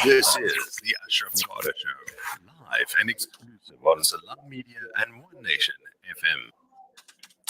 This is the Ashraf Garda Show, live and exclusive on Salam Media and One Nation FM.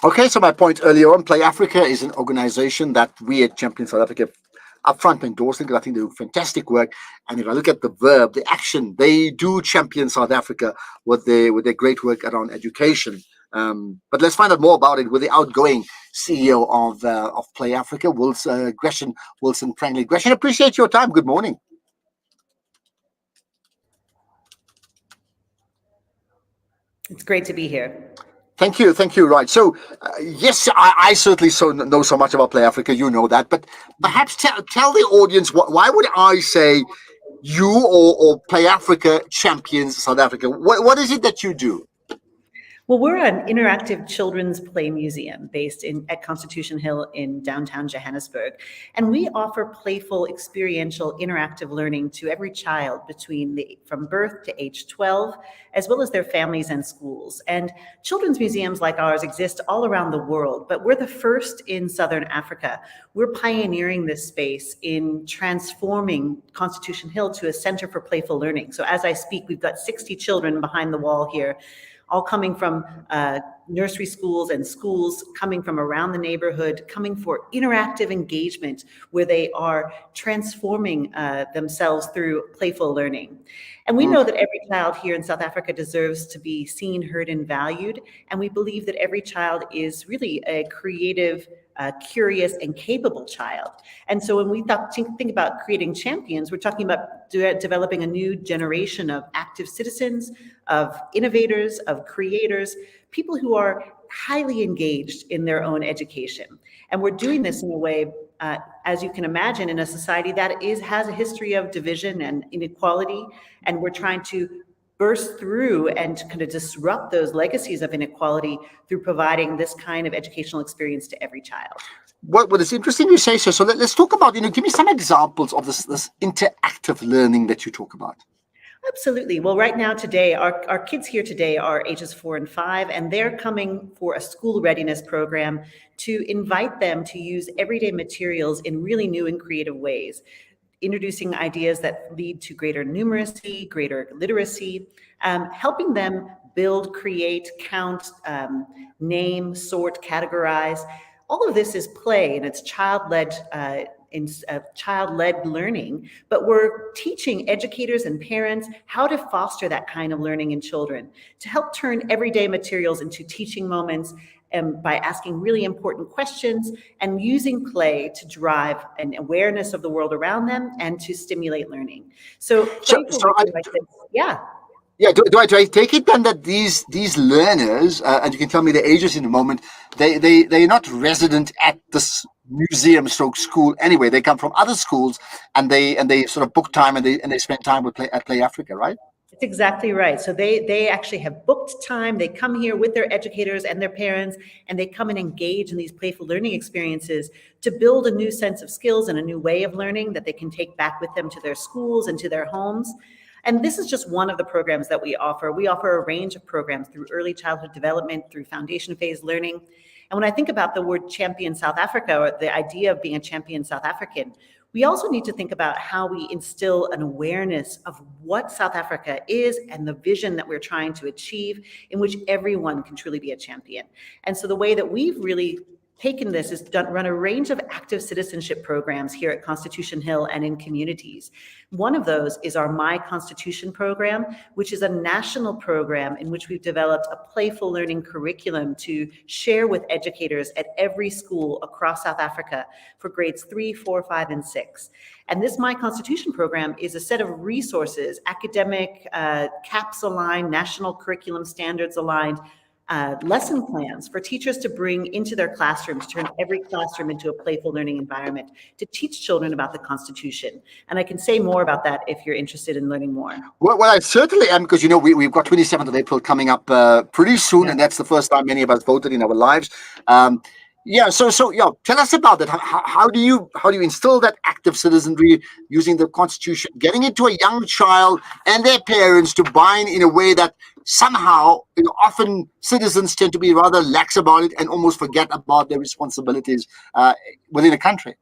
Okay, so my point earlier on, Play Africa is an organization that we at Champion South Africa upfront endorsing because I think they do fantastic work. And if I look at the verb, the action, they do champion South Africa with their great work around education. But let's find out more about it with the outgoing CEO of Play Africa, Gretchen Wilson-Prangley. Gretchen, appreciate your time. Good morning. It's great to be here. Thank you. Right. So, yes, I certainly know so much about Play Africa. You know that, but perhaps tell the audience why would I say you or Play Africa champions South Africa? What is it that you do? Well, we're an interactive children's play museum based at Constitution Hill in downtown Johannesburg. And we offer playful, experiential, interactive learning to every child from birth to age 12, as well as their families and schools. And children's museums like ours exist all around the world, but we're the first in Southern Africa. We're pioneering this space in transforming Constitution Hill to a center for playful learning. So as I speak, we've got 60 children behind the wall here, all coming from nursery schools and schools coming from around the neighborhood, coming for interactive engagement where they are transforming themselves through playful learning. And we know that every child here in South Africa deserves to be seen, heard, and valued. And we believe that every child is really a creative, curious, and capable child. And so when we think about creating champions, we're talking about developing a new generation of active citizens, of innovators, of creators, people who are highly engaged in their own education. And we're doing this in a way, as you can imagine, in a society that has a history of division and inequality. And we're trying to burst through and kind of disrupt those legacies of inequality through providing this kind of educational experience to every child. Well, it's interesting you say so. So let's talk about, give me some examples of this interactive learning that you talk about. Absolutely. Well, right now today, our kids here today are ages 4 and 5, and they're coming for a school readiness program to invite them to use everyday materials in really new and creative ways, introducing ideas that lead to greater numeracy, greater literacy, helping them build, create, count, name, sort, categorize. All of this is play, and it's child-led learning, but we're teaching educators and parents how to foster that kind of learning in children, to help turn everyday materials into teaching moments, by asking really important questions and using play to drive an awareness of the world around them and to stimulate learning. Do I take it then that these learners, and you can tell me the ages in a moment, they're not resident at this museum stroke school anyway. They come from other schools and they sort of book time and they spend time at Play Africa, right? That's exactly right. So they actually have booked time. They come here with their educators and their parents, and they come and engage in these playful learning experiences to build a new sense of skills and a new way of learning that they can take back with them to their schools and to their homes. And this is just one of the programs that we offer. We offer a range of programs through early childhood development, through foundation phase learning. And when I think about the word champion South Africa, or the idea of being a champion South African, we also need to think about how we instill an awareness of what South Africa is and the vision that we're trying to achieve, in which everyone can truly be a champion. And so the way that we've really taken this is run a range of active citizenship programs here at Constitution Hill and in communities. One of those is our My Constitution program, which is a national program in which we've developed a playful learning curriculum to share with educators at every school across South Africa for grades 3, 4, 5, and 6. And this My Constitution program is a set of resources, academic, CAPS aligned, national curriculum standards aligned, lesson plans for teachers to bring into their classrooms, turn every classroom into a playful learning environment to teach children about the Constitution. And I can say more about that if you're interested in learning more. Well, I certainly am, because, we've got 27th of April coming up pretty soon, and that's the first time many of us voted in our lives. So tell us about that. How do you instill that active citizenry using the Constitution, getting it to a young child and their parents to buy in a way that somehow, often citizens tend to be rather lax about it and almost forget about their responsibilities within a country?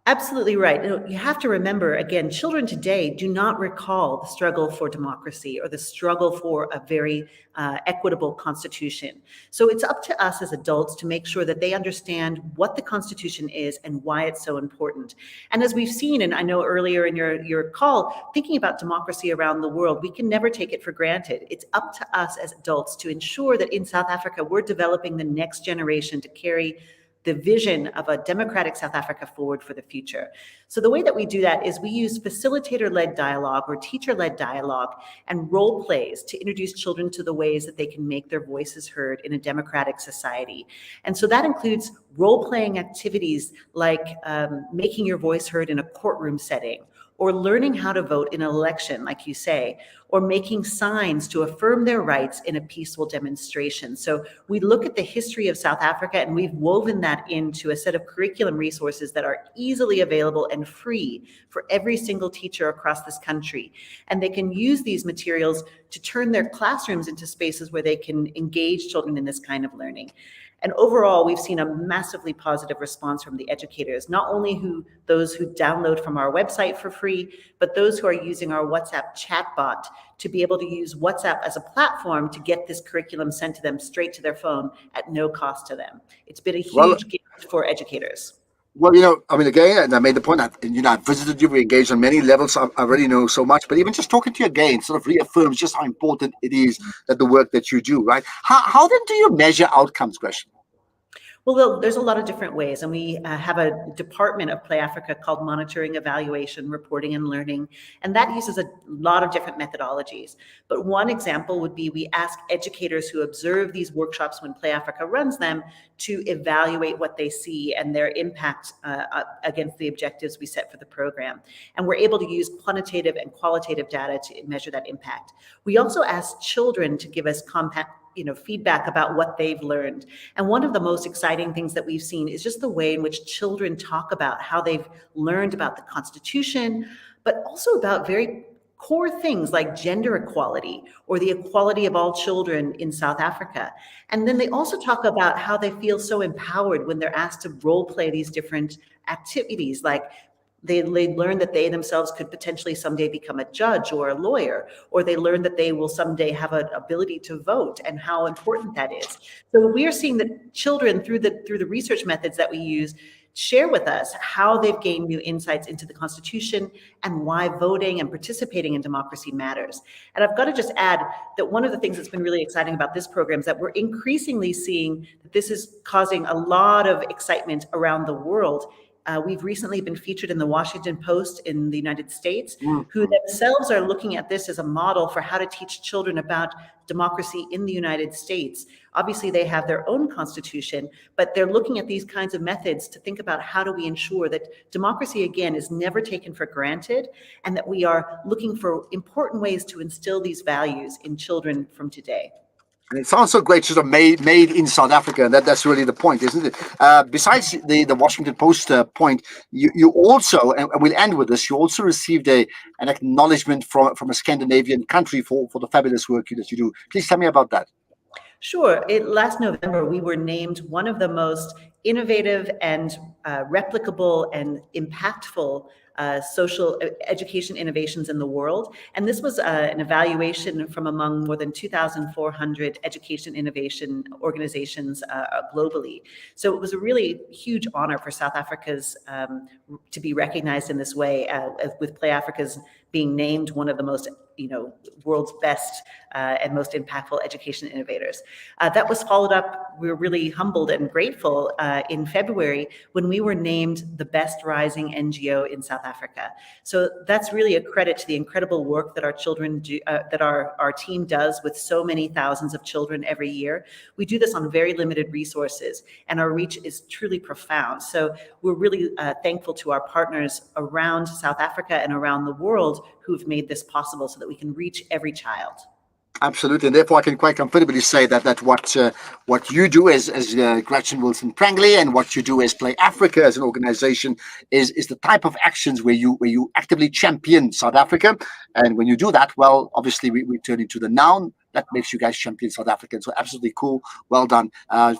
Absolutely right. You have to remember, again, children today do not recall the struggle for democracy or the struggle for a very equitable constitution. So it's up to us as adults to make sure that they understand what the Constitution is and why it's so important. And as we've seen, and I know earlier in your call, thinking about democracy around the world, we can never take it for granted. It's up to us as adults to ensure that in South Africa, we're developing the next generation to carry the vision of a democratic South Africa forward for the future. So the way that we do that is we use facilitator-led dialogue or teacher-led dialogue and role plays to introduce children to the ways that they can make their voices heard in a democratic society. And so that includes role-playing activities like making your voice heard in a courtroom setting, or learning how to vote in an election, like you say, or making signs to affirm their rights in a peaceful demonstration. So we look at the history of South Africa and we've woven that into a set of curriculum resources that are easily available and free for every single teacher across this country. And they can use these materials to turn their classrooms into spaces where they can engage children in this kind of learning. And overall, we've seen a massively positive response from the educators, not only those who download from our website for free, but those who are using our WhatsApp chatbot to be able to use WhatsApp as a platform to get this curriculum sent to them straight to their phone at no cost to them. It's been a huge gift for educators. Well, I mean, again, and I made the point that, I've visited you, we engaged on many levels. I already know so much, but even just talking to you again sort of reaffirms just how important it is that the work that you do, right? How then do you measure outcomes, Gretchen? Well, there's a lot of different ways, and we have a department of Play Africa called Monitoring, Evaluation, Reporting, and Learning, and that uses a lot of different methodologies. But one example would be we ask educators who observe these workshops when Play Africa runs them to evaluate what they see and their impact against the objectives we set for the program. And we're able to use quantitative and qualitative data to measure that impact. We also ask children to give us feedback about what they've learned. And one of the most exciting things that we've seen is just the way in which children talk about how they've learned about the Constitution, but also about very core things like gender equality or the equality of all children in South Africa. And then they also talk about how they feel so empowered when they're asked to role play these different activities, like they learn that they themselves could potentially someday become a judge or a lawyer, or they learn that they will someday have an ability to vote and how important that is. So we are seeing that children, through the research methods that we use, share with us how they've gained new insights into the Constitution and why voting and participating in democracy matters. And I've got to just add that one of the things that's been really exciting about this program is that we're increasingly seeing that this is causing a lot of excitement around the world. We've recently been featured in the Washington Post in the United States, who themselves are looking at this as a model for how to teach children about democracy in the United States. Obviously, they have their own constitution, but they're looking at these kinds of methods to think about how do we ensure that democracy, again, is never taken for granted, and that we are looking for important ways to instill these values in children from today. And it sounds so great, sort of made in South Africa, and that's really the point, isn't it? Besides the Washington Post point, you also, and we'll end with this, you also received an acknowledgement from a Scandinavian country for the fabulous work that you do. Please tell me about that. Sure. Last November, we were named one of the most innovative and replicable and impactful social education innovations in the world. And this was an evaluation from among more than 2,400 education innovation organizations globally. So it was a really huge honor for South Africa's to be recognized in this way, with Play Africa's being named one of the most world's best and most impactful education innovators. That was followed up, we were really humbled and grateful in February when we were named the best rising NGO in South Africa. So that's really a credit to the incredible work that our children do, that our team does with so many thousands of children every year. We do this on very limited resources, and our reach is truly profound. So we're really thankful to our partners around South Africa and around the world who've made this possible so that we can reach every child. Absolutely, and therefore I can quite comfortably say that what you do as Gretchen Wilson-Prangley and what you do as Play Africa as an organization is the type of actions where you actively champion South Africa. And when you do that, well, obviously we turn into the noun that makes you guys champion South Africans. So absolutely cool. Well done.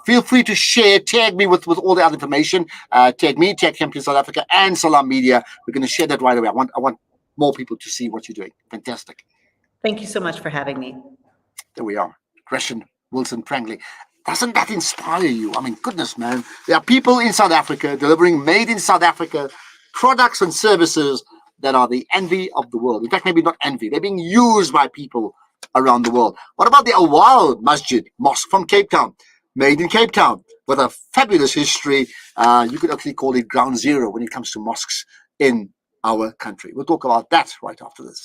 Feel free to share, tag me with all the other information. Tag me, tag Champion South Africa and Salam Media. We're going to share that right away. I want more people to see what you're doing. Fantastic. Thank you so much for having me. There we are. Gretchen Wilson-Prangley. Doesn't that inspire you? I mean, goodness, man. There are people in South Africa delivering made in South Africa products and services that are the envy of the world. In fact, maybe not envy. They're being used by people around the world. What about the Awal Masjid Mosque from Cape Town? Made in Cape Town with a fabulous history. You could actually call it ground zero when it comes to mosques in our country. We'll talk about that right after this.